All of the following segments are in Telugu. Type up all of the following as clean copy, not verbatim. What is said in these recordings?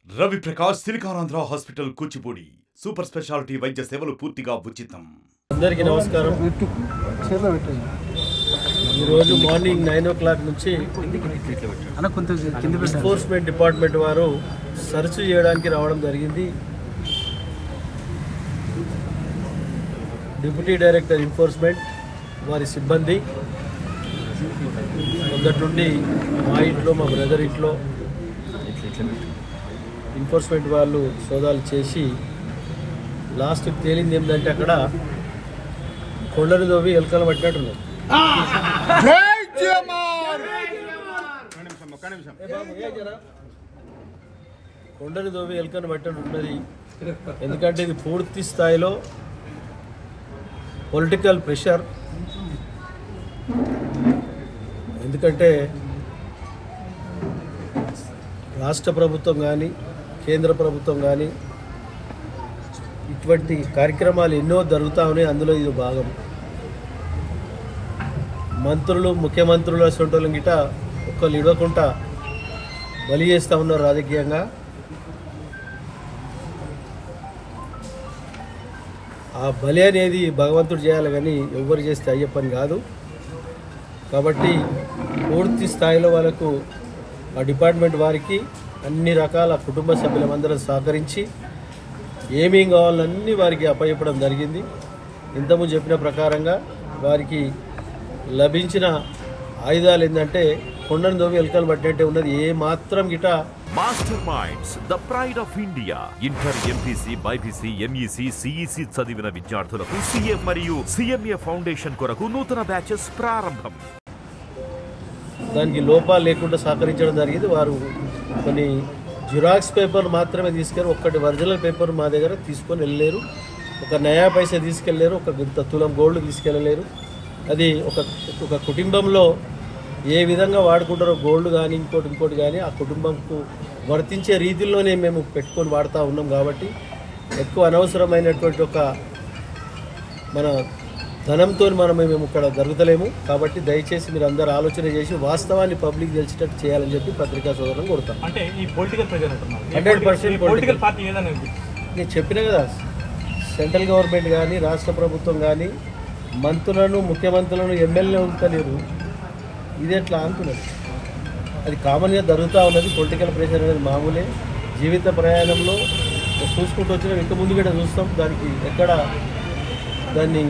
Ravi Prakash Siliconandhra hospital Kuchipudi super speciality వైద్య సేవలు పూర్తిగా ఉచితం. అందరికీ నమస్కారం. ఈరోజు మార్నింగ్ 9 o'clock నుంచి ఎన్ఫోర్స్మెంట్ డిపార్ట్మెంట్ వారు సెర్చ్ చేయడానికి రావడం జరిగింది. డిప్యూటీ డైరెక్టర్ ఎన్ఫోర్స్మెంట్ వారి సిబ్బంది మొదటి నుండి మా ఇంట్లో మా బ్రదర్ ఇంట్లో ఎన్ఫోర్స్మెంట్ వాళ్ళు సోదాలు చేసి లాస్ట్కి తేలింది ఏంటంటే అక్కడ కొండలు దోవి ఎలుకలు పట్టినట్టున్నారు. కొండలు దోవి ఎలుకను పట్టినట్టున్నది. ఎందుకంటే ఇది పూర్తి స్థాయిలో పొలిటికల్ ప్రెషర్. ఎందుకంటే రాష్ట్ర ప్రభుత్వం కానీ కేంద్ర ప్రభుత్వం కానీ ఇటువంటి కార్యక్రమాలు ఎన్నో జరుగుతూ ఉన్నాయి. అందులో ఇది భాగం. మంత్రులు ముఖ్యమంత్రులు అసలు గిట ఒక్కళ్ళు ఇవ్వకుండా బలి చేస్తూ ఉన్నారు రాజకీయంగా. ఆ బలి అనేది భగవంతుడు చేయాలి కానీ ఎవరు చేస్తే అయ్యే పని కాదు. కాబట్టి పూర్తి స్థాయిలో వాళ్ళకు ఆ డిపార్ట్మెంట్ వారికి అన్ని రకాల కుటుంబ సభ్యులందరూ సహకరించి ఏమేం కావాలన్నీ వారికి అప్పచెప్పడం జరిగింది. ఇంతకుముందు చెప్పిన ప్రకారంగా వారికి లభించిన ఆయుధాలు ఏంటంటే కొండను దోవి ఎలుకలు పట్టినట్టే ఉన్నది. ఏ మాత్రం గిట master minds the pride of India. Inter MPC BiPC MEC CEC చదివిన విద్యార్థులకు సిఏ మరియు సిఎంఏ ఫౌండేషన్ కొరకు నూతన బ్యాచెస్ ప్రారంభం. దానికి లోపాలు లేకుండా సహకరించడం జరిగింది. వారు కొన్ని జిరాక్స్ పేపర్ మాత్రమే తీసుకెళ్ళి ఒక్కటి ఒరిజినల్ పేపర్ మా దగ్గర తీసుకొని వెళ్ళలేరు. ఒక నయా పైసా తీసుకెళ్ళలేరు. ఒక ఇంత తులం గోల్డ్ తీసుకెళ్ళలేరు. అది ఒక కుటుంబంలో ఏ విధంగా వాడుకుంటారో గోల్డ్ కానీ ఇంకోటి కానీ ఆ కుటుంబంకు వర్తించే రీతిలోనే మేము పెట్టుకొని వాడుతూ ఉన్నాం. కాబట్టి ఎక్కువ అనవసరమైనటువంటి ఒక మన ధనంతో మేము ఇక్కడ జరుగుతలేము. కాబట్టి దయచేసి మీరు అందరూ ఆలోచన చేసి వాస్తవాన్ని పబ్లిక్ తెలిసేటట్టు చేయాలని చెప్పి పత్రికా సోదరులను కోరుతాం. 100% నేను చెప్పిన కదా, సెంట్రల్ గవర్నమెంట్ కానీ రాష్ట్ర ప్రభుత్వం కానీ మంత్రులను ముఖ్యమంత్రులను ఎమ్మెల్యే ఉంటలేరు. ఇది ఎట్లా అనుకున్నది? అది కామన్గా జరుగుతూ ఉన్నది. పొలిటికల్ ప్రెషర్ అనేది మామూలే. జీవిత ప్రయాణంలో చూసుకుంటూ వచ్చినా ఇంత ముందు కూడా చూస్తాం. దానికి ఎక్కడ దాన్ని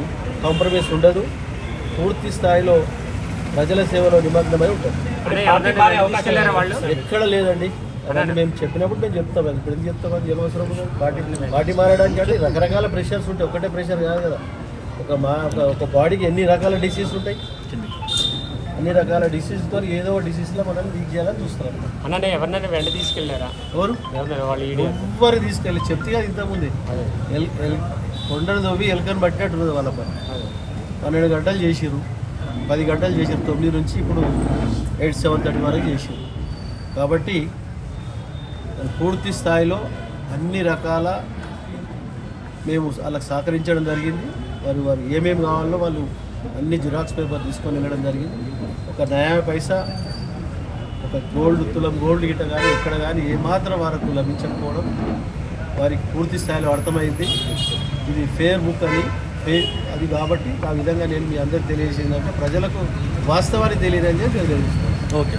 కాంప్రమైజ్ ఉండదు. పూర్తి స్థాయిలో ప్రజల సేవలో నిమగ్నమై ఉంటుంది. ఎక్కడ లేదండి. అవన్నీ మేము చెప్పినప్పుడు మేము చెప్తాం. ఇప్పుడు ఎందుకు చెప్తామని జనవసరం పార్టీ మారడానికి అంటే రకరకాల ప్రెషర్స్ ఉంటాయి. ఒకటే ప్రెషర్ కాదు కదా. ఒక బాడీకి ఎన్ని రకాల డిసీజ్ ఉంటాయి. అన్ని రకాల డిసీజ్తో ఏదో డిసీజ్లో మనం వీక్ చేయాలని చూస్తున్నాం. ఎవరినైనా వెంట తీసుకెళ్ళారా? ఎవరు తీసుకెళ్ళి చెప్తే కదా ఇంతకుముందు కొండను దోవి ఎలుకను పట్టినట్టు వాళ్ళ పని. 12 గంటలు చేసిర్రు, 10 గంటలు చేసారు. 9 నుంచి ఇప్పుడు 8, 7:30 వరకు చేసారు. కాబట్టి పూర్తి స్థాయిలో అన్ని రకాల మేము వాళ్ళకి సహకరించడం జరిగింది. వారు ఏమేమి కావాలో వాళ్ళు అన్ని జిరాక్స్ పేపర్ తీసుకొని వెళ్ళడం జరిగింది. ఒక నయా పైసా ఒక తులం గోల్డ్ గిట్ట కానీ ఇక్కడ కానీ ఏమాత్రం వరకు లభించకపోవడం వారికి పూర్తి స్థాయిలో అర్థమైంది. ఇది ఫేర్ బుక్ అని అది కాబట్టి ఆ విధంగా నేను మీ అందరికి తెలియజేసిందంటే ప్రజలకు వాస్తవాన్ని తెలియదని చెప్పి నేను తెలుస్తున్నాను. ఓకే.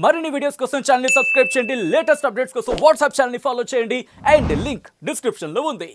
మరిన్ని వీడియోస్ కోసం ఛానల్ ని సబ్స్క్రైబ్ చేయండి. లేటెస్ట్ అప్డేట్స్ కోసం వాట్సాప్ ఛానల్ ని ఫాలో చేయండి. అండ్ లింక్ డిస్క్రిప్షన్ లో ఉంది.